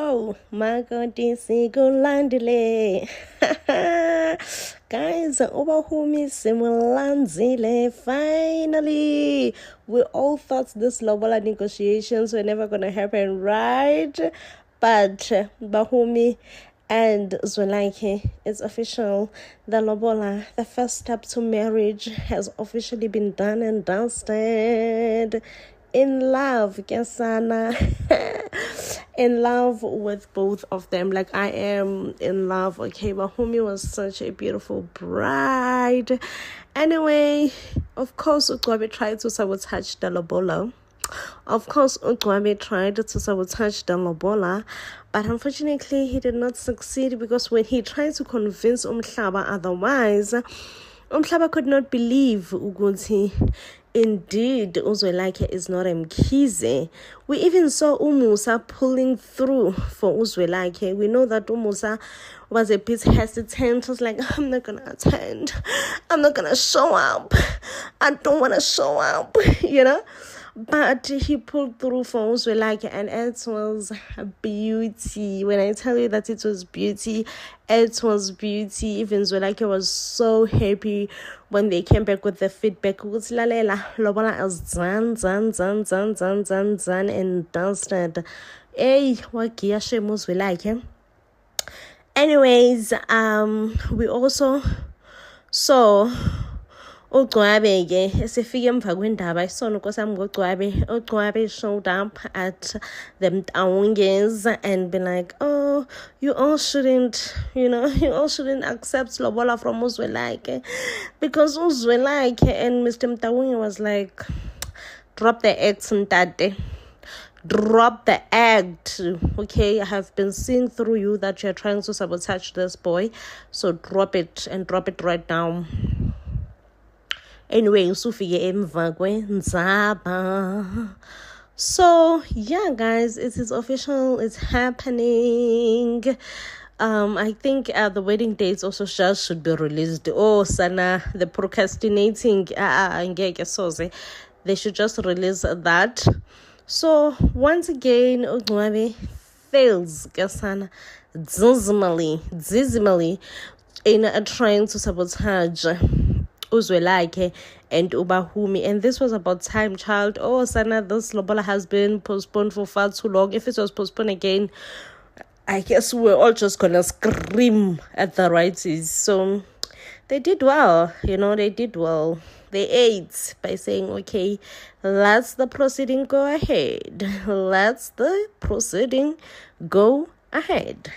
Yo, makoti sikulandile. Guys, ubahumi simulanzile. Finally, we all thought this lobola negotiations were never gonna happen, right? But Bahumi and Zwelakhe, it's official. The lobola, the first step to marriage, has officially been done and dusted. In love, Kesana. In love with both of them. Like, I am in love. Okay, Bahumi was such a beautiful bride. Anyway, of course, Ugwabe tried to sabotage the lobola. Of course, Ugwabe tried to sabotage the lobola, but unfortunately, he did not succeed, because when he tried to convince Umhlaba otherwise, Umhlaba could not believe Uguti. Indeed, Uzwelakhe is not a Mkhize. We even saw Umusa pulling through for Uzwelakhe. We know that Umusa was a bit hesitant. He was like, I'm not going to attend. I'm not going to show up. I don't want to show up, you know. But he pulled through for Uzwelakhe, and it was beauty. When I tell you that it was beauty, it was beauty. Even Zwelakhe was so happy when they came back with the feedback. Lobola is done and dusted. Hey, what Zwelakhe. Anyways, we also saw Ugwabe esefike emva kwendaba isona nkosami ngogwabe showed up at the Mtaunges and been like, oh, you all shouldn't accept lobola from Uzwelakhe, because Uzwelakhe and Mr. Mtaunge was like, drop the act, Mtate. Drop the act. Okay, I have been seeing through you that you're trying to sabotage this boy, so drop it, and drop it right now. Anyway, usufike emva kwenzaba. So yeah, guys, it is official. It's happening. I think the wedding dates also just should be released. Oh, Sana, the procrastinating. They should just release that. So once again, Ugwabe fails, Sana, dismally in trying to sabotage Uzwelakhe and Ubahumi. And this was about time, child. Oh, Sana, this lobola has been postponed for far too long. If it was postponed again, I guess we're all just gonna scream at the righties. So they did well, they did well. They ate by saying, okay, let's the proceeding go ahead. Let's the proceeding go ahead.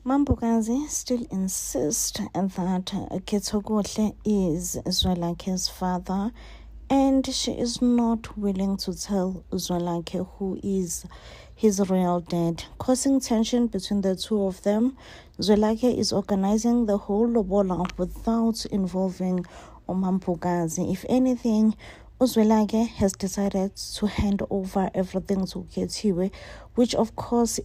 Mampokazi still insists that Ketsogotle is Zwelakhe's father, and she is not willing to tell Zwelakhe who is his real dad, causing tension between the two of them. Zwelakhe is organizing the whole lobola without involving Mampokazi. If anything, Uzwelakhe has decided to hand over everything to Kethiwe, which of course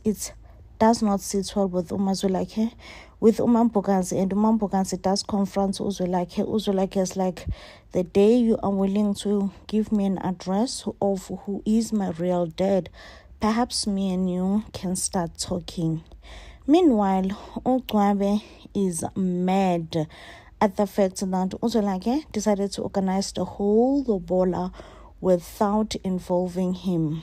does not sit well with Zwelakhe, with Mampokazi, and Mampokazi does confront Uzwelakhe. Uzwelakhe is like, the day you are willing to give me an address of who is my real dad, perhaps me and you can start talking. Meanwhile, Ugwabe is mad at the fact that Uzwelakhe decided to organize the whole lobola without involving him.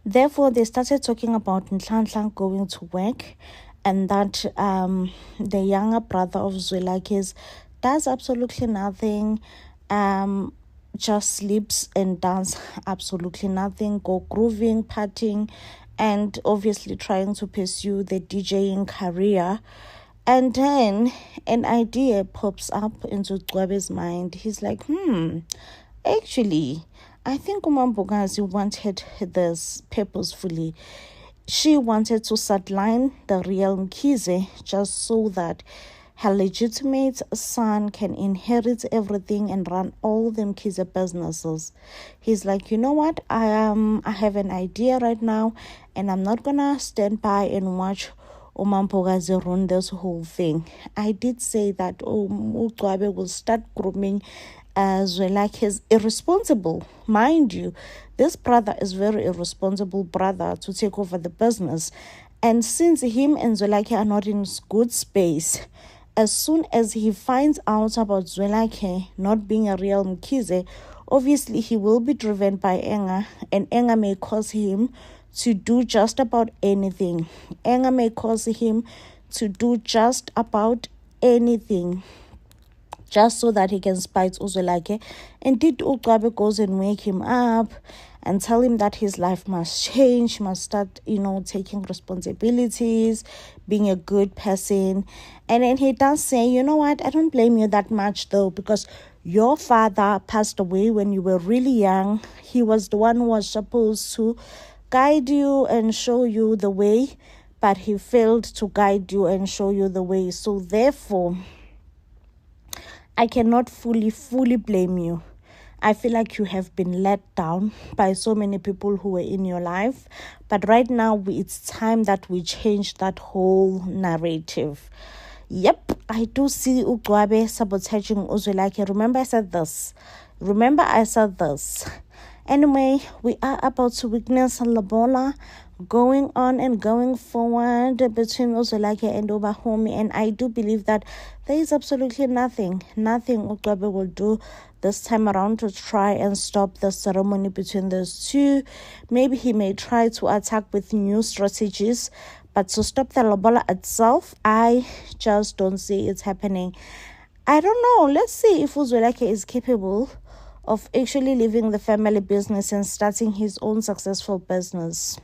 Therefore, they started talking about Nhlanhla going to work, and that the younger brother of Zwelakhe's does absolutely nothing, just sleeps and does absolutely nothing, go grooving, partying, and obviously trying to pursue the DJing career. And then an idea pops up into Gwabe's mind. He's like, actually, I think Mampokazi wanted this purposefully. She wanted to sideline the real Mkhize just so that her legitimate son can inherit everything and run all the Mkhize businesses. He's like, you know what? I have an idea right now, and I'm not gonna stand by and watch Mampokazi run this whole thing. I did say that Ugwabe will start grooming Zwelakhe is irresponsible. Mind you, this brother is very irresponsible brother to take over the business. And since him and Zwelakhe are not in good space, as soon as he finds out about Zwelakhe not being a real Mkhize, obviously he will be driven by anger, and anger may cause him to do just about anything. Anger may cause him to do just about anything, just so that he can spite Uzwelakhe. Indeed, Ugcwabe goes and wake him up and tell him that his life must change, must start, taking responsibilities, being a good person. And then he does say, you know what, I don't blame you that much though, because your father passed away when you were really young. He was the one who was supposed to guide you and show you the way, but he failed to guide you and show you the way. So therefore, I cannot fully blame you. I feel like you have been let down by so many people who were in your life. But right now, it's time that we change that whole narrative. Yep, I do see Ugcwabe sabotaging Uzwelakhe. Remember I said this. Anyway, we are about to witness Lobola going on and going forward between Uzwelakhe and Obahumi, and I do believe that there is absolutely nothing Ugcwabe will do this time around to try and stop the ceremony between those two. Maybe he may try to attack with new strategies, but to stop the Lobola itself, I just don't see it happening. I don't know. Let's see if Uzwelakhe is capable of actually leaving the family business and starting his own successful business.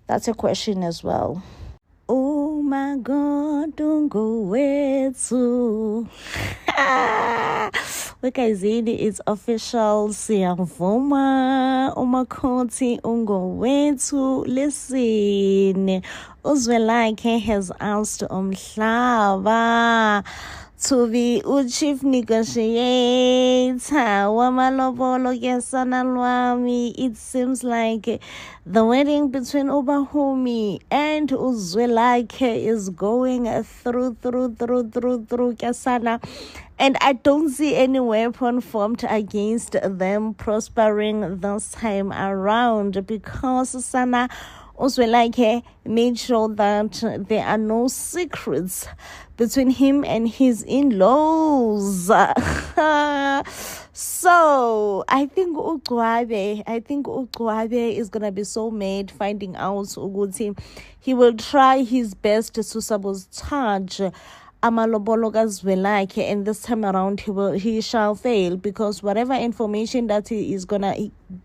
That's a question as well. Oh my God, don't go wethu. Wekazini, it's official. Siyavuma umakoti ungo wethu. Listen, Uzwelakhe has asked Umhlaba to be chief negotiator wamalobolo kesana lwami. It seems like the wedding between Obahumi and Uzwelakhe is going through kesana, and I don't see any weapon formed against them prospering this time around, because Sana Uzwelakhe made sure that there are no secrets between him and his in-laws. So I think Ugcwabe is gonna be so mad finding out Uguti. He will try his best to sabotage amalobolo kaZwelakhe, and this time around he shall fail, because whatever information that he is gonna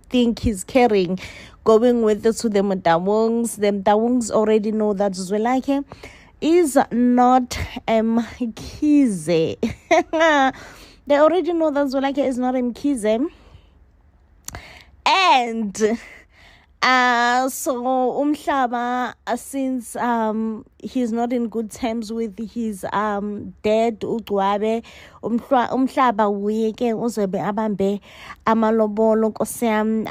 think he's carrying, going with it to the Mtawungs already know that Zwelakhe is not Mkhize. They already know that Zwelakhe is not Mkhize. And so Umhlaba, since he's not in good terms with his dad Ugcwabe, Umhlaba uye ke uzobe abambe amalobolo nkosiyam.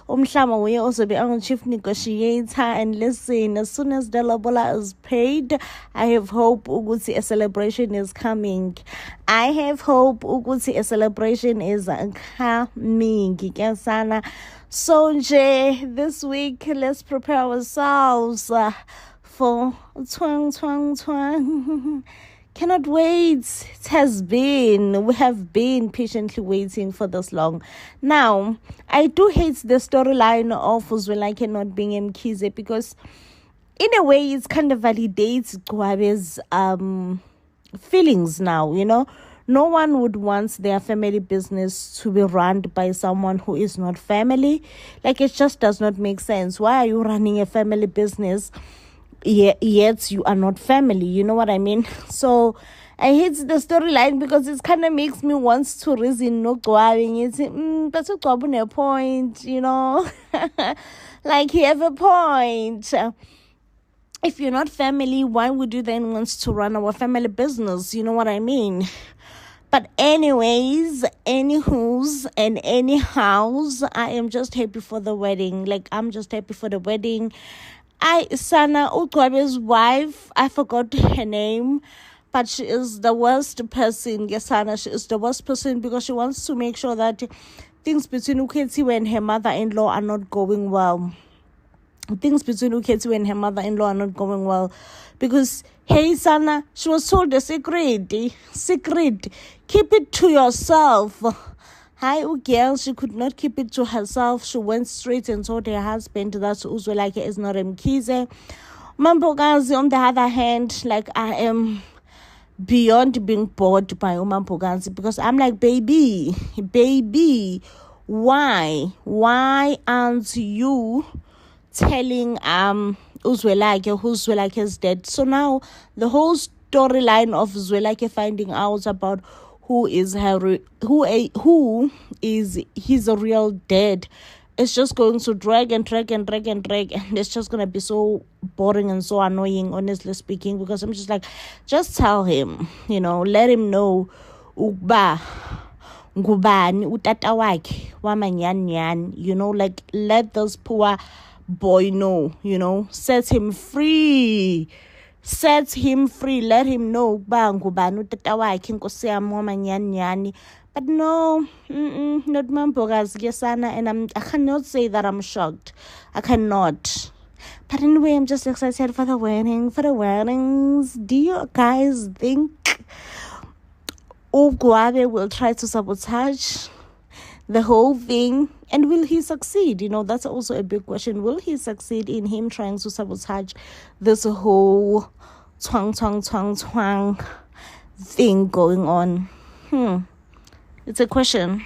Umhlaba uye uzobe ang chief negotiator, and listen, as soon as the lobola is paid, I have hope ukuthi a celebration is coming. I have hope ukuthi a celebration is coming. Kesana. So this week, let's prepare ourselves for twang. Cannot wait. We have been patiently waiting for this long. Now, I do hate the storyline of Uzwelakhe not being Mkhize, because in a way it kind of validates Gwabe's feelings now, No one would want their family business to be run by someone who is not family. Like, it just does not make sense. Why are you running a family business yet you are not family? You know what I mean? So I hate the storyline because it kind of makes me want to reason no going. It's but a point, like, you have a point. If you're not family, why would you then want to run our family business? You know what I mean? But anyways, anywho's and anyhows, I am just happy for the wedding. I'm just happy for the wedding. Sana Ugcwabe's wife, I forgot her name, but she is the worst person. Yes, Sana, she is the worst person, because she wants to make sure that things between Ukhethiwe and her mother-in-law are not going well. Things between Ukhethiwe and her mother-in-law are not going well. Because, hey, Sana, she was told a secret. Keep it to yourself. Hi, girl, she could not keep it to herself. She went straight and told her husband that Uzwelakhe is not Mkhize. Mampokazi, on the other hand, like, I am beyond being bored by Mampokazi, because I'm like, baby, why aren't you telling Uzwelakhe who's Zwelakhe's dead? So now the whole storyline of Zwelakhe finding out about who is his real dad, it's just going to drag, and it's just going to be so boring and so annoying, honestly speaking, because I'm just like, just tell him, let him know ukuba ngubani utata wakhe wamanyanyani, like, let this poor boy know, set him free, let him know ukuba ngubani utata wakhe inkosi yami wamanyanyani. But no, not Mampokazi, Yesana, and I cannot say that I'm shocked. I cannot. But anyway, I'm just excited for the weddings. Do you guys think Ugwabe will try to sabotage the whole thing? And will he succeed? That's also a big question. Will he succeed in him trying to sabotage this whole twang thing going on? It's a question.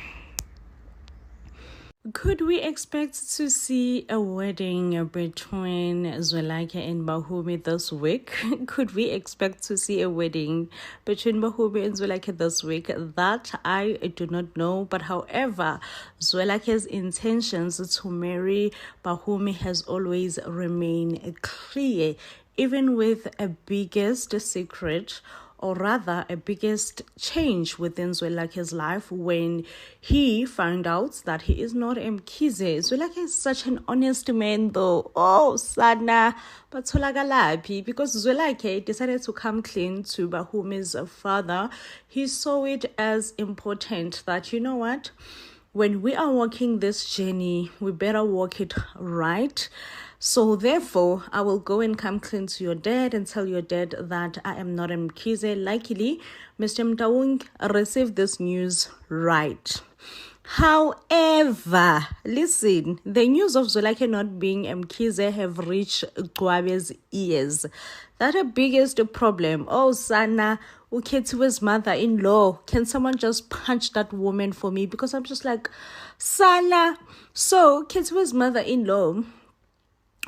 Could we expect to see a wedding between Zwelakhe and Bahumi this week? Could we expect to see a wedding between Bahumi and Zwelakhe this week? That I do not know. But however, Zwelakhe's intentions to marry Bahumi has always remained clear, even with a biggest secret, or rather a biggest change within Zwelakhe's life when he found out that he is not Mkhize. Zwelakhe is such an honest man though. Oh, Sana, but Tholakalapi, because Zwelakhe decided to come clean to Bahumi's father. He saw it as important that, what? When we are walking this journey, we better walk it right. So therefore, I will go and come clean to your dad and tell your dad that I am not Mkhize. Luckily, Mr. Mtaung received this news right. However, listen, the news of Zwelakhe not being Mkhize have reached Gwabe's ears. That's the biggest problem. Oh, Sana, Ukhethiwe's mother-in-law, can someone just punch that woman for me? Because I'm just like, Sana. So, Ukhethiwe's mother-in-law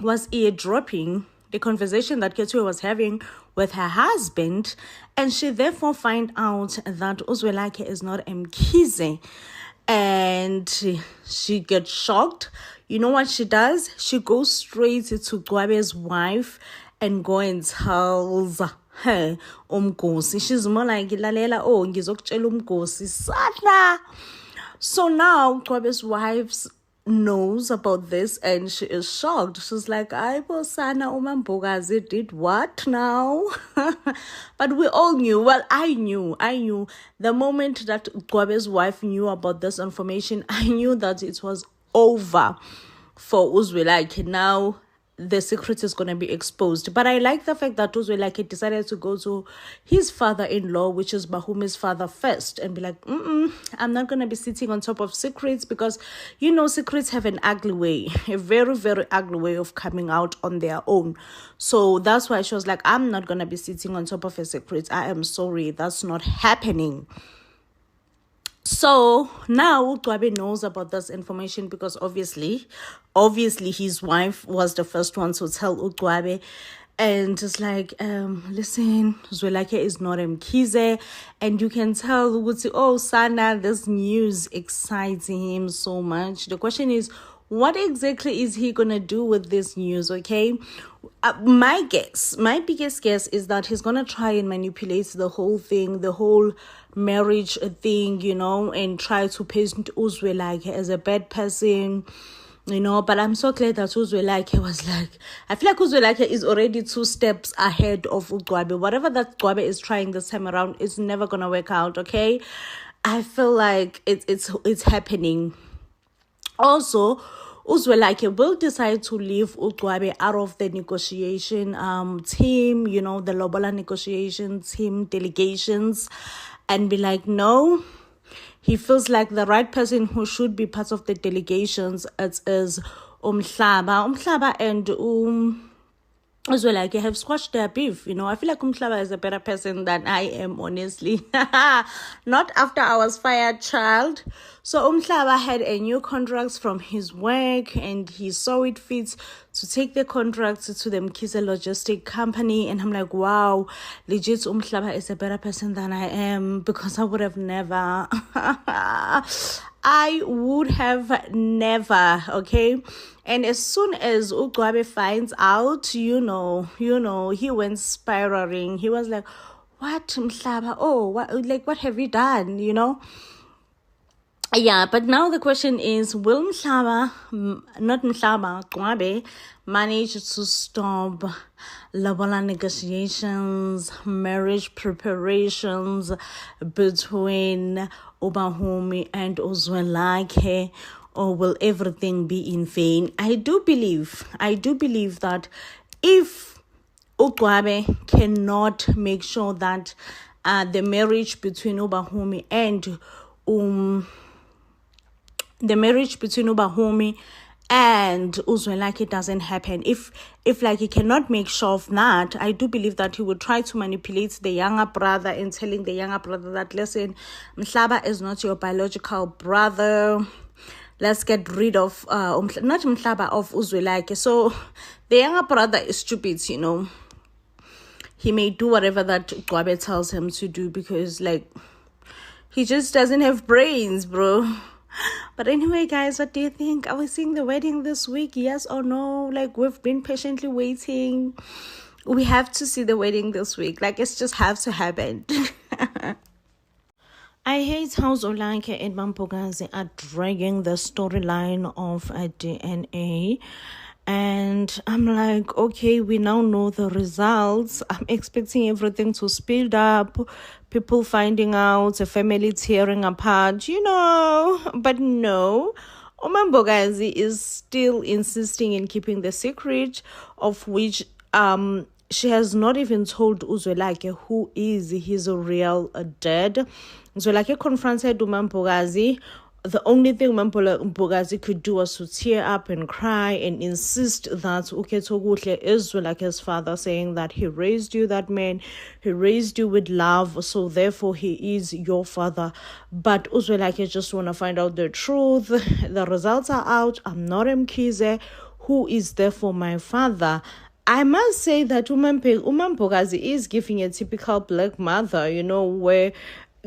was eardropping the conversation that Ketue was having with her husband, and she therefore find out that Uzwelakhe is not Mkhize, and she gets shocked. You know what she does? She goes straight to Gwabe's wife and go and tells her umgosi. She's more like, lalela, oh, ngizokutshela umgosi sana. So now Gwabe's wife knows about this and she is shocked. She's like, Sana Umampokazi did what now? But we all knew. Well, I knew the moment that Gwabe's wife knew about this information, I knew that it was over for Uzwelakhe. Now the secret is going to be exposed. But I like the fact that Uzwelakhe decided to go to his father-in-law, which is Bahumi's father, first, and be like, I'm not going to be sitting on top of secrets, because, secrets have an ugly way, a very, very ugly way of coming out on their own. So that's why she was like, I'm not going to be sitting on top of a secret. I am sorry, that's not happening. So now Gwabe knows about this information, because obviously his wife was the first one to tell Gwabe, and it's like, listen, Zwelakhe is not Mkhize, and you can tell, oh, Sana, this news excites him so much. The question is, what exactly is he gonna do with this news? Okay, my biggest guess is that he's gonna try and manipulate the whole thing, the whole marriage thing, and try to paint Uzwelakhe as a bad person, but I'm so glad that Uzwelakhe was like, I feel like Uzwelakhe is already 2 steps ahead of Gwabe. Whatever that Gwabe is trying this time around is never gonna work out. Okay, I feel like it's happening. Also, Uzwelakhe will decide to leave Ugcwabe out of the negotiation team, you know, the Lobola negotiation team delegations, and be like, no, he feels like the right person who should be part of the delegations is Umhlaba and Uzwelakhe have squashed their beef, you know. I feel like Umhlaba is a better person than I am, honestly. Not after I was fired, child. So Umhlaba had a new contract from his work, and he saw it fit to take the contract to the Mkhize Logistic Company. And I'm like, wow, legit, Umhlaba is a better person than I am, because I would have never. I would have never, okay? And as soon as Ugcwabe finds out, you know, he went spiraling. He was like, what, Mhlaba? Oh, what have you done, you know? Yeah, but now the question is, will Ugcwabe manage to stop lobola negotiations, marriage preparations between Obahumi and Uzwelakhe, or will everything be in vain? I do believe that if Ugcwabe cannot make sure that the marriage between Obahumi and Uzwelakhe doesn't happen, if like he cannot make sure of that, I do believe that he would try to manipulate the younger brother and telling the younger brother that, listen, Mhlaba is not your biological brother. Let's get rid of not Mhlaba, of Uzwelakhe. So the younger brother is stupid, you know. He may do whatever that Ugcwabe tells him to do, because like he just doesn't have brains, bro. But anyway, guys, what do you think? Are we seeing the wedding this week? Yes or no? Like, we've been patiently waiting. We have to see the wedding this week. Like, it's just have to happen. I hate how Zolanke and Mampokazi are dragging the storyline of a DNA. And I'm like, okay, we now know the results. I'm expecting everything to speed up, people finding out, a family tearing apart, you know. But no, Omambogazi is still insisting in keeping the secret, of which she has not even told Uzwelakhe who is his real dad. Uzwelakhe confronted Umambogazi. The only thing Mbogazi could do was to tear up and cry and insist that Uketogule is Zwelakhe's father, saying that he raised you, that man, he raised you with love, so therefore he is your father. But Uzwelakhe just want to find out the truth. The results are out. I'm not Mkhize. Who is therefore my father? I must say that Umambogazi is giving a typical black mother, you know, where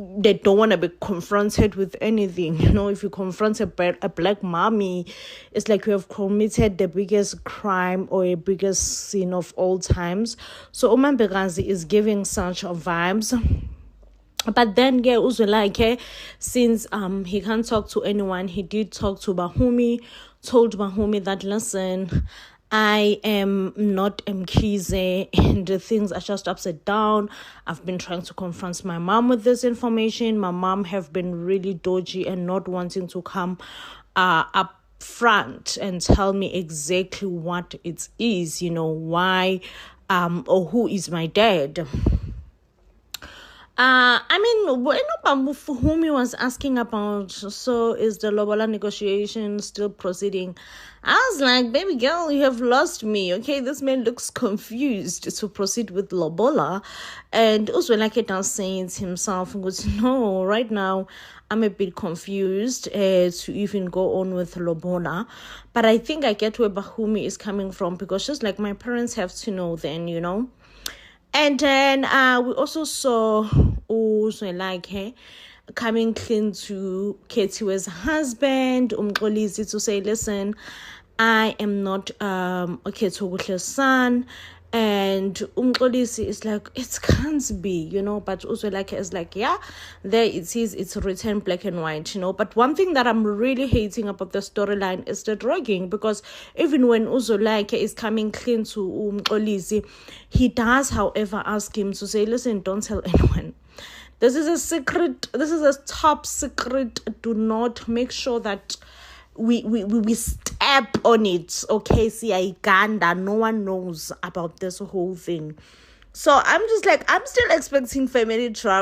they don't want to be confronted with anything. You know, if you confront a black mommy, it's like you have committed the biggest crime or a biggest sin of all times. So Umambogazi is giving such vibes. But then Uzwelakhe, since he can't talk to anyone, he did talk to Bahumi, told Bahumi that, listen, I am not Mkhize and things are just upside down. I've been trying to confront my mom with this information. My mom have been really dodgy and not wanting to come up front and tell me exactly what it is, you know, why or who is my dad. I mean, when Bahumi was asking about, so is the Lobola negotiation still proceeding? I was like, baby girl, you have lost me, okay? This man looks confused to proceed with Lobola. And Uzwelakhe now saying to himself, no, right now, I'm a bit confused to even go on with Lobola. But I think I get where Bahumi is coming from, because just like my parents have to know then, you know. And then we also saw Uzwelakhe coming clean to Kethiwe's husband, Umxolisi, to say, listen, I am not Ketogutle's son. And Umxolisi is like, it can't be, you know. But Uzwelakhe is like, yeah, there it is, it's written black and white, you know. But one thing that I'm really hating about the storyline is the dragging, because even when Uzwelakhe is coming clean to Umxolisi, he does, however, ask him to say, listen, don't tell anyone. This is a secret. This is a top secret. Do not, make sure that we step on it. Okay, see, Ganda, no one knows about this whole thing. So I'm just like, I'm still expecting family drama.